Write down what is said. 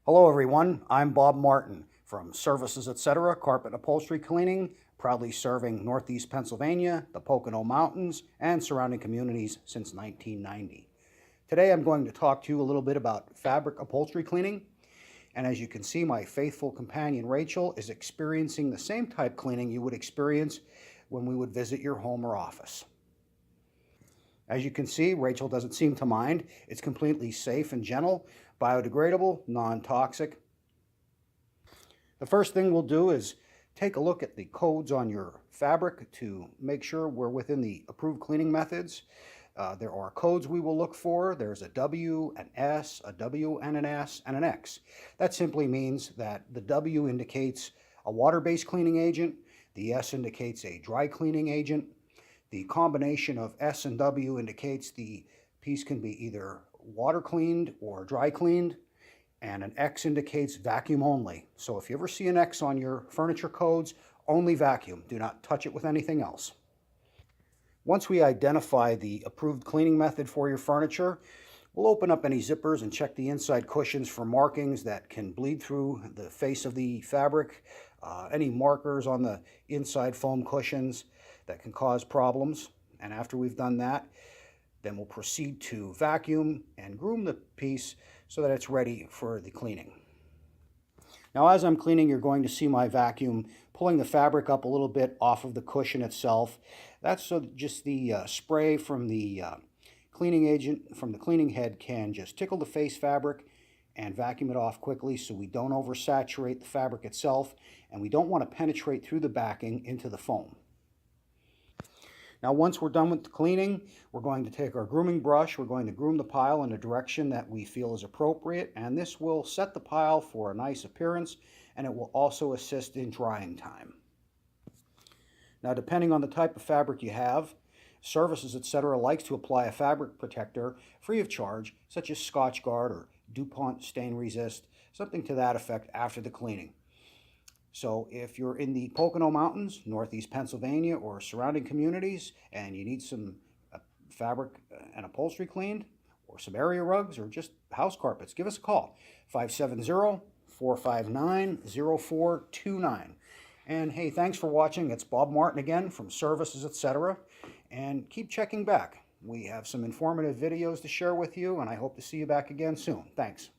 Hello everyone, I'm Bob Martin from Services Etc. Carpet and Upholstery Cleaning, proudly serving Northeast Pennsylvania, the Pocono Mountains, and surrounding communities since 1990. Today I'm going to talk to you a little bit about fabric upholstery cleaning, and as you can see, my faithful companion Rachel is experiencing the same type cleaning you would experience when we would visit your home or office. As you can see, Rachel doesn't seem to mind. It's completely safe and gentle, biodegradable, non-toxic. The first thing we'll do is take a look at the codes on your fabric to make sure we're within the approved cleaning methods. There are codes we will look for. There's a W, an S, a W and an S, and an X. That simply means that the W indicates a water-based cleaning agent, the S indicates a dry cleaning agent. The combination of S and W indicates the piece can be either water cleaned or dry cleaned, and an X indicates vacuum only. So if you ever see an X on your furniture codes, only vacuum. Do not touch it with anything else. Once we identify the approved cleaning method for your furniture, we'll open up any zippers and check the inside cushions for markings that can bleed through the face of the fabric, any markers on the inside foam cushions that can cause problems. And after we've done that, then we'll proceed to vacuum and groom the piece so that it's ready for the cleaning. Now as I'm cleaning, you're going to see my vacuum pulling the fabric up a little bit off of the cushion itself. That's so just the spray from the cleaning agent from the cleaning head can just tickle the face fabric and vacuum it off quickly so we don't oversaturate the fabric itself, and we don't want to penetrate through the backing into the foam. Now once we're done with the cleaning, we're going to take our grooming brush, we're going to groom the pile in a direction that we feel is appropriate, and this will set the pile for a nice appearance, and it will also assist in drying time. Now depending on the type of fabric you have, Services Etc. likes to apply a fabric protector free of charge, such as Scotchgard or DuPont Stain Resist, something to that effect after the cleaning. So if you're in the Pocono Mountains, Northeast Pennsylvania, or surrounding communities, and you need some fabric and upholstery cleaned, or some area rugs, or just house carpets, give us a call, 570-459-0429. And hey, thanks for watching. It's Bob Martin again from Services Etc. And keep checking back. We have some informative videos to share with you, and I hope to see you back again soon. Thanks.